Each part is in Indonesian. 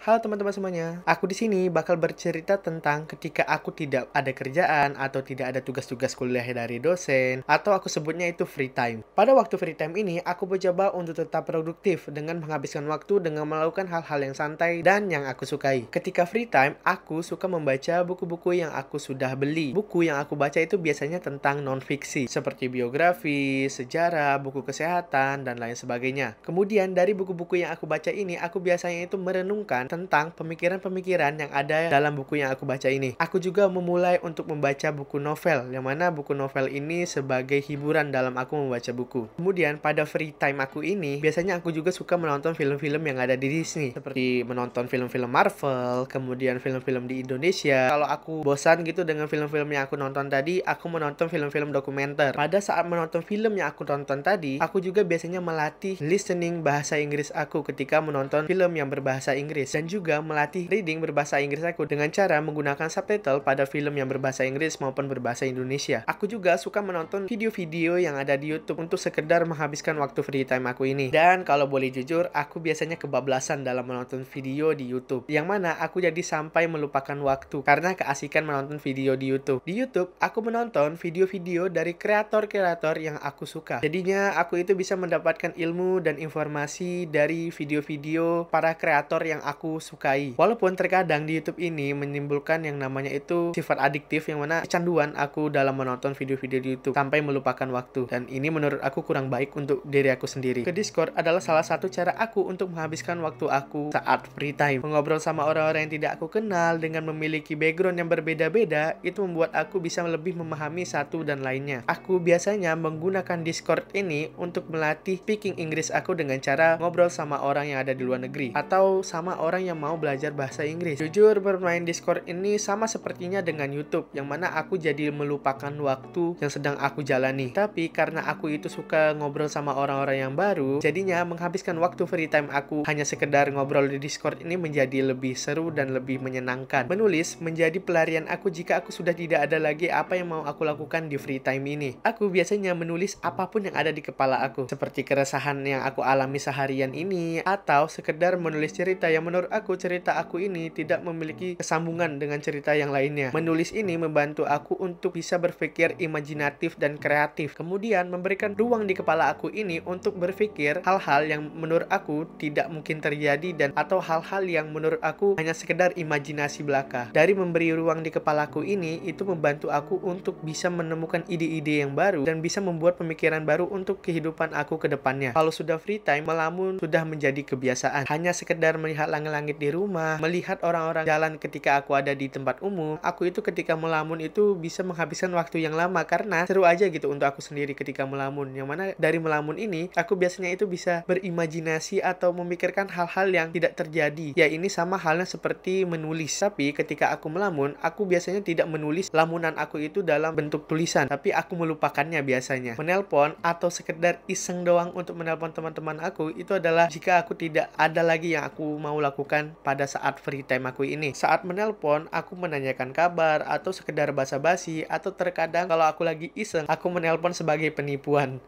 Halo teman-teman semuanya. Aku di sini bakal bercerita tentang ketika aku tidak ada kerjaan atau tidak ada tugas-tugas kuliah dari dosen, atau aku sebutnya itu free time. Pada waktu free time ini, aku mencoba untuk tetap produktif dengan menghabiskan waktu dengan melakukan hal-hal yang santai dan yang aku sukai. Ketika free time, aku suka membaca buku-buku yang aku sudah beli. Buku yang aku baca itu biasanya tentang non-fiksi, seperti biografi, sejarah, buku kesehatan, dan lain sebagainya. Kemudian dari buku-buku yang aku baca ini, aku biasanya itu merenungkan tentang pemikiran-pemikiran yang ada dalam buku yang aku baca ini. Aku juga memulai untuk membaca buku novel, yang mana buku novel ini sebagai hiburan dalam aku membaca buku. Kemudian pada free time aku ini, biasanya aku juga suka menonton film-film yang ada di Disney, seperti menonton film-film Marvel, kemudian film-film di Indonesia. Kalau aku bosan gitu dengan film-film yang aku nonton tadi, aku menonton film-film dokumenter. Pada saat menonton film yang aku tonton tadi, aku juga biasanya melatih listening bahasa Inggris aku ketika menonton film yang berbahasa Inggris, dan juga melatih reading berbahasa Inggris aku dengan cara menggunakan subtitle pada film yang berbahasa Inggris maupun berbahasa Indonesia. Aku juga suka menonton video-video yang ada di YouTube untuk sekedar menghabiskan waktu free time aku ini. Dan kalau boleh jujur, aku biasanya kebablasan dalam menonton video di YouTube, yang mana aku jadi sampai melupakan waktu karena keasikan menonton video di YouTube. Di YouTube, aku menonton video-video dari kreator-kreator yang aku suka. Jadinya aku itu bisa mendapatkan ilmu dan informasi dari video-video para kreator yang aku sukai. Walaupun terkadang di YouTube ini menimbulkan yang namanya itu sifat adiktif, yang mana kecanduan aku dalam menonton video-video di YouTube sampai melupakan waktu. Dan ini menurut aku kurang baik untuk diri aku sendiri. Ke Discord adalah salah satu cara aku untuk menghabiskan waktu aku saat free time. Mengobrol sama orang-orang yang tidak aku kenal dengan memiliki background yang berbeda-beda, itu membuat aku bisa lebih memahami satu dan lainnya. Aku biasanya menggunakan Discord ini untuk melatih speaking Inggris aku dengan cara ngobrol sama orang yang ada di luar negeri, atau sama orang yang mau belajar bahasa Inggris. Jujur, bermain Discord ini sama sepertinya dengan YouTube, yang mana aku jadi melupakan waktu yang sedang aku jalani. Tapi karena aku itu suka ngobrol sama orang-orang yang baru, jadinya menghabiskan waktu free time aku hanya sekedar ngobrol di Discord ini menjadi lebih seru dan lebih menyenangkan. Menulis menjadi pelarian aku jika aku sudah tidak ada lagi apa yang mau aku lakukan di free time ini. Aku biasanya menulis apapun yang ada di kepala aku, seperti keresahan yang aku alami seharian ini, atau sekedar menulis cerita yang menurut aku cerita aku ini tidak memiliki kesambungan dengan cerita yang lainnya. Menulis ini membantu aku untuk bisa berpikir imajinatif dan kreatif, kemudian memberikan ruang di kepala aku ini untuk berpikir hal-hal yang menurut aku tidak mungkin terjadi, dan atau hal-hal yang menurut aku hanya sekedar imajinasi belaka. Dari memberi ruang di kepalaku ini, itu membantu aku untuk bisa menemukan ide-ide yang baru dan bisa membuat pemikiran baru untuk kehidupan aku ke depannya. Kalau sudah free time, melamun sudah menjadi kebiasaan. Hanya sekedar melihat langit-langit di rumah, melihat orang-orang jalan ketika aku ada di tempat umum, aku itu ketika melamun itu bisa menghabiskan waktu yang lama karena seru aja gitu untuk aku sendiri ketika melamun. Yang mana dari melamun ini, aku biasanya itu bisa berimajinasi atau memikirkan hal-hal yang tidak terjadi. Ya, ini sama halnya seperti menulis. Tapi ketika aku melamun, aku biasanya tidak menulis lamunan aku itu dalam bentuk tulisan, tapi aku melupakannya biasanya. Menelpon atau sekedar iseng doang untuk menelpon teman-teman aku, itu adalah jika aku tidak ada lagi yang aku mau lakukan pada saat free time aku ini. Saat menelpon, aku menanyakan kabar atau sekedar basa-basi, atau terkadang kalau aku lagi iseng, aku menelpon sebagai penipuan.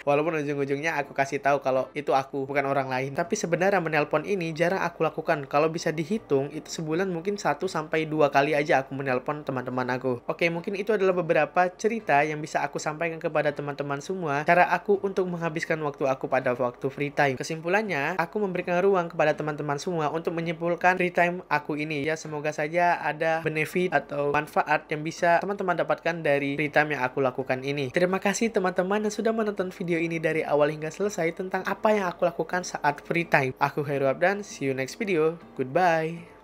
Walaupun ujung-ujungnya aku kasih tahu kalau itu aku, bukan orang lain. Tapi sebenarnya menelpon ini jarang aku lakukan. Kalau bisa dihitung, itu sebulan mungkin 1-2 kali aja aku menelpon teman-teman aku. Oke, mungkin itu adalah beberapa cerita yang bisa aku sampaikan kepada teman-teman semua, cara aku untuk menghabiskan waktu aku pada waktu free time. Kesimpulannya, aku memberikan ruang kepada teman-teman semua untuk menyimpulkan free time aku ini. Ya, semoga saja ada benefit atau manfaat yang bisa teman-teman dapatkan dari free time yang aku lakukan ini. Terima kasih teman-teman yang sudah menonton video ini dari awal hingga selesai tentang apa yang aku lakukan saat free time. Aku Heru Abdan, see you next video. Goodbye.